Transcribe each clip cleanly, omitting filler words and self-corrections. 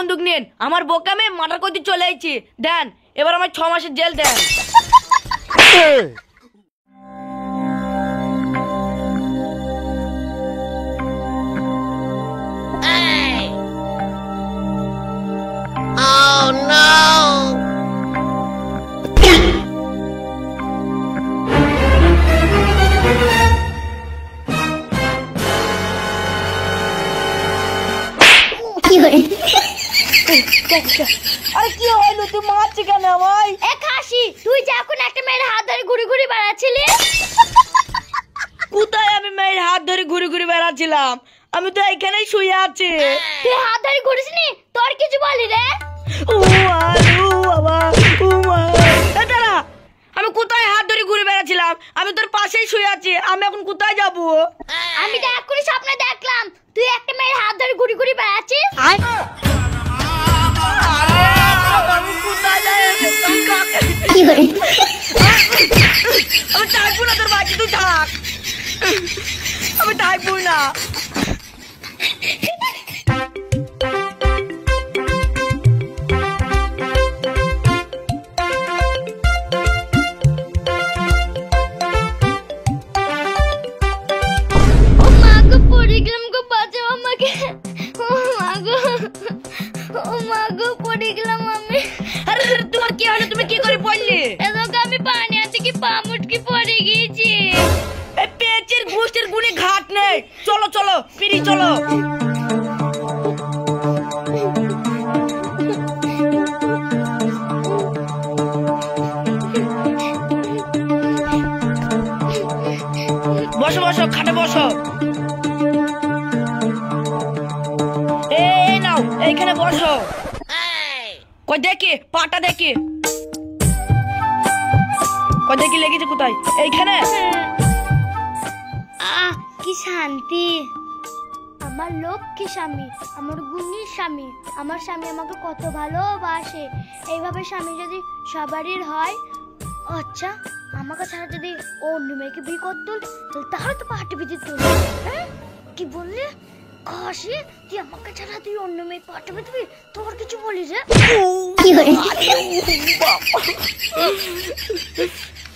বন্দুক নিন, আমার বোকামে মার্ডার করতে চলে আইছি। দেন এবার আমার 6 মাসের জেল দেন। Oh no! আরে কি হলো, তুই মারছি কেন ভাই? এ খাসি, তুই যে এখন একটা মেয়ের হাত ধরে ঘুরে ঘুরে বেড়াচ্ছিলি। কোথায় আমি মেয়ের হাত ধরে ঘুরে ঘুরে বেড়াচ্ছিলাম? আমি তো এখানেই শুয়ে আছি। তুই হাত ধরে ঘুরিসনি, তোর কিছু বলি রে? ও বাবা, ও মা, দাঁড়া, আমি কোথায় হাত ধরে ঘুরে বেড়াচ্ছিলাম? আমি তোর পাশেই শুয়ে আছি, আমি এখন কোথায় যাব? আমি তো এক্ষুনি স্বপ্নে দেখলাম তুই একটা মেয়ের হাত ধরে ঘুরে ঘুরে বেড়াচ্ছিস। আমি কোথায় যাই? আমি থাকবো না তোর বাড়ি, তুই থাক। আমি থাকবো না। পড়ে গেলাম গো, বাঁচাও আমাকে। ও মা গো, ও মা গো, পড়ে গেলাম আমি। আরে তোমার কি হলো? তুমি কি করে পড়লি? এদিকে আমি পানি আছে কি পা মুটকি পড়ে গিয়েছি। এই পেটের গোষ্ঠের গুণে ঘাট নেই। চলো চলো, ফিরি চলো। বসো বসো, খাটে বসো। এই নাও, এইখানে বসো। কই দেখি পাটা, দেখি কই দেখি লেগেছে কোথায়? এইখানে। কি শান্তি। আমার লক্ষ্মী স্বামী, আমার গুণী স্বামী, আমার স্বামী আমাকে কত ভালোবাসে। এইভাবে স্বামী যদি সবারই হয়, আচ্ছা আমাকে ছাড়া যদি ও অন্য মেয়েকে বিয়ে করতো তাহলে তো পার্টি বিয়ে দিত। হ্যাঁ কি বললি খাসি? তুই আমাকে ছাড়া তুই অন্য মেয়ে পার্টি বিয়ে দিবি? তোর কিছু বলিস রে?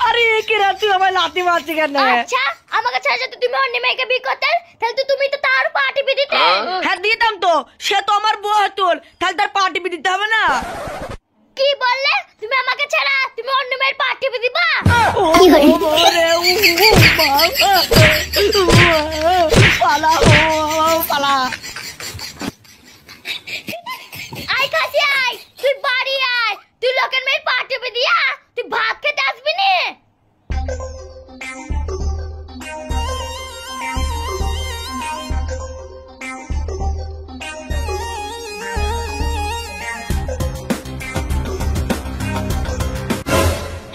আরে কি রে, তুই আমার লাথি মারছিস কেন? আচ্ছা আমাকে ছাড়া যদি তুমি অন্য মেয়েকে বিয়ে করতে তাহলে তো তুমি তো তার পার্টি বিয়ে দিতে। হ্যাঁ দিতাম তো, সে তো আমার বউ হতো, তাহলে তার পার্টি বিয়ে দিতে হবে না? কি বললে? তুমি আমাকে ছাড়া তুমি অন্য মেয়ের পার্টি বিয়ে দিবা? পালা পালা। আয় খাসি আয়, তুই বাড়ি আয়, তুই লোকের মেয়ের পার্টি বিয়ে দিয়া তুই ভাত খেতে আসবি না?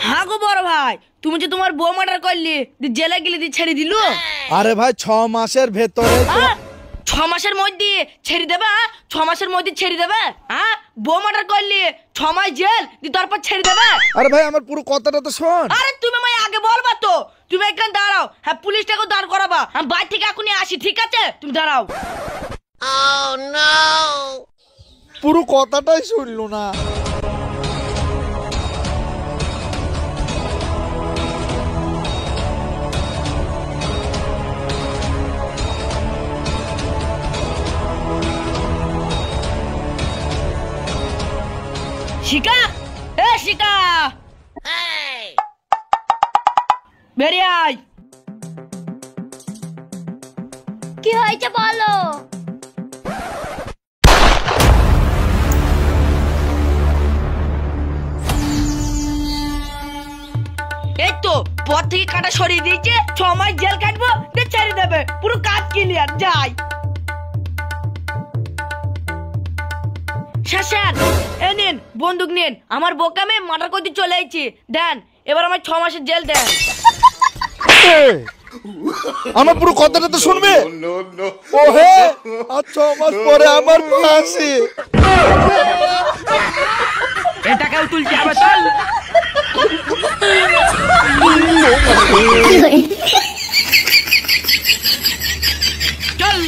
হ্যাঁ গো বড় ভাই, তুমি যে তোমার বউ মার্ডার করলি, জেলে গেলে দিয়ে ছেড়ে দিল? আরে ভাই 6 মাসের ভেতরে 6 মাসের মধ্যে ছেড়ে দেবে? 6 মাসের মধ্যে ছেড়ে দেবে? হ্যাঁ বউ মার্ডার করলি 6 মাস জেল দিয়ে তারপর ছেড়ে দেবে? আরে ভাই আমার পুরো কথাটা তো শোন। আরে তুমি আমায় আগে বলবা তো। তুমি এখানে দাঁড়াও, হ্যাঁ পুলিশটাকে দাঁড় করাবা। আমি বাইরে থেকে এখনই আসি, ঠিক আছে? তুমি দাঁড়াও। Oh no! পুরো কথাটাই শুনলো না। শিকা, এ শিকা, বেরিয়ে আয়। কি হয়েছে বলো? এই তো পথ থেকে কাটা সরিয়ে দিয়েছে, 6 মাস জেল কাটবো, ছেড়ে দেবে, পুরো কাজ ক্লিয়ার। যাই স্যার, এ নিন বন্দুক নিন, আমার বোকামে মার্ডার করতে চলে আইছি। দেন এবার আমার 6 মাসের জেল দেন। আমার পুরো কথাটা তো শুনবে। ও হে, আর 6 মাস পরে আমার ফাঁসি। এটাকেও তুলতে হবে, চল। চল।